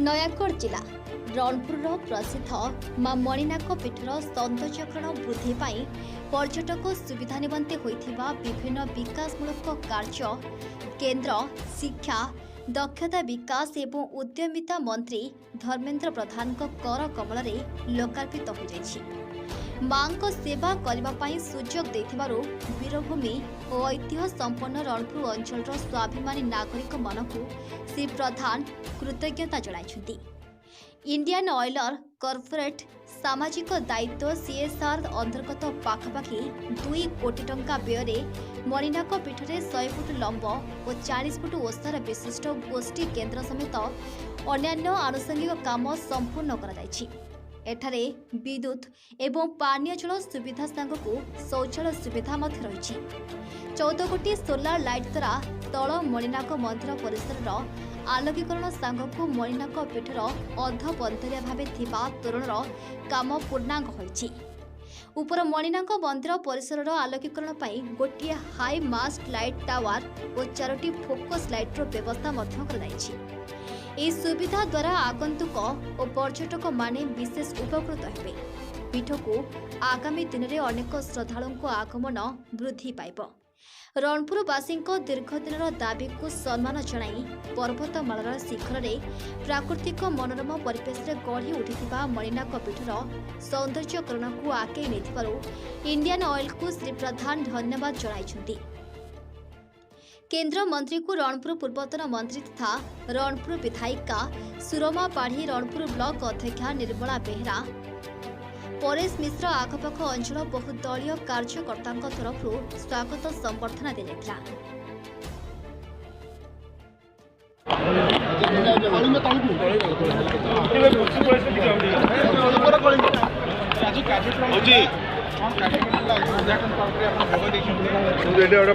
नयागढ़ जिला रणपुर प्रसिद्ध मां मणिनाक पीठर सौंदर्यकरण वृद्धि पाई पर्यटक सुविधा निमंते होइथिबा विभिन्न विकासमूलक कार्य केन्द्र शिक्षा दक्षता विकास एवं उद्यमिता मंत्री धर्मेन्द्र प्रधान कर कमल लोकार्पित हो जाइछि। मां को सेवा करने सुजोग देथिबारु वीरभूमि और ऐतिह्य संपन्न रणपुर अंचल स्वाभिमानी नागरिक मानकु श्री प्रधान कृतज्ञता जणाइछन्ति। इंडियन ऑयलर कॉर्पोरेट सामाजिक दायित्व सीएसआर अंतर्गत पाखापाखि 2 कोटी टंका व्यय मणिनाक पीठरे 100 फुट लंब और 40 फुट ओसार विशिष्ट गोष्ठी केन्द्र समेत अन्यान्य आनुषंगिक काम संपूर्ण कराଯାଇଛି। एठारे विद्युत एवं पानीय जल सुविधा सांगकु शौचालय सुविधा मध्य रही। 14 कोटी सोलार लाइट द्वारा तल मणिनाक मंदिर परिसर आलोकीकरण सांगकु मणिनाक पीठर अधपंथरिया भावे थिबा तोरणर काम पूर्णांग होइछि। उपर मणिनाक मंदिर परिसर आलोकीकरण पाई गोटिए हाई मास्ट लाइट टावर और 4टी फोकस लाइटर व्यवस्था मध्य कराଯାଇଛି। यह सुविधा द्वारा आगंतुक और पर्यटक माने विशेष उपकृत हेबे। पीठ को आगामी दिन में अनेक श्रद्धालुओं आगमन वृद्धि पाइब। रणपुरवासी दीर्घ दिन दाबी को सम्मान जणाई पर्वतमालार शिखर में प्राकृतिक मनोरम परिवेश गढ़ी उठिथिबा मणिनाक पीठर सौंदर्यकरण को आगे नेथिबारु इंडियन ऑयल को श्री प्रधान धन्यवाद जणाइछन्ति। केंद्र मंत्री को रणपुर पूर्वतन मंत्री तथा रणपुर विधायिका सुरमा पाढ़ी रणपुर ब्लॉक अध्यक्षा निर्मला बेहरा परेश मिश्र आखपाख अंचल बहुदलीय कार्यकर्ता तरफ स्वागत संबर्धना दिया।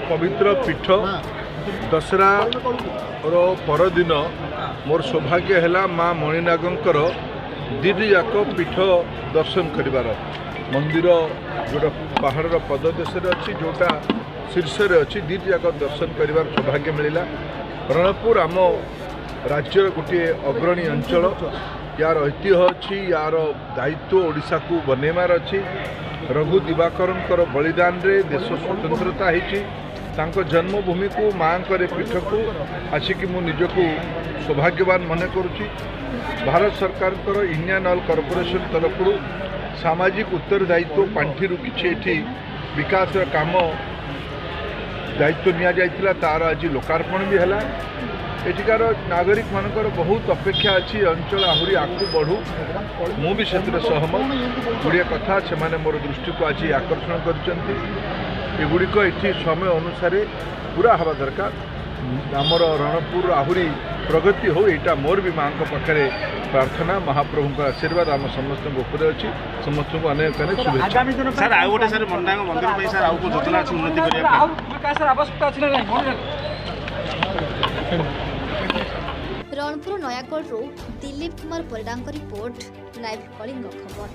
पवित्र पीठ दशरा परदिन मोर सौभाग्य है माँ मणिनागंकर दीदी जाक पीठ दर्शन करिवार मंदिर जोटा पहाड़ पददेश अच्छी जोटा शीर्ष अच्छी दीदी जाक दर्शन करिवार सौभाग्य मिला। रणपुर आम राज्यर गोटे अग्रणी अंचल यार ऐतिह्य अच्छी यार दायित्व ओडिशा को बनैमार अच्छी। रघु दिवाकर बलिदान रे देश स्वतंत्रता होती जन्मभूमि को माँ पीठ को आसिक मु निजको सौभाग्यवान मन करुच्ची। भारत सरकार इंडियन ऑयल कॉर्पोरेशन तरफ सामाजिक उत्तरदायित्व पांठि कि विकास काम दायित्व नि जाइथिला तार आज लोकार्पण भी है। एଠିକାର नागरिक मानकर बहुत अपेक्षा अच्छी अंचल आहरी आगू बढ़ू मु भी से सहमत। गुड़िया कथा से मोर दृष्टि को आज आकर्षण करगुड़िक ये समय अनुसार पूरा हवा दरकार। आमर रणपुर आहरी प्रगति हो यहाँ मोर भी माँ पाखे प्रार्थना महाप्रभु आशीर्वाद आम समस्त उपर अच्छी। समस्त को अनेक अनेक शुभेच्छा। रणपुर नयागढ़ दिलीप कुमार परिडा रिपोर्ट लाइव कलिंग खबर।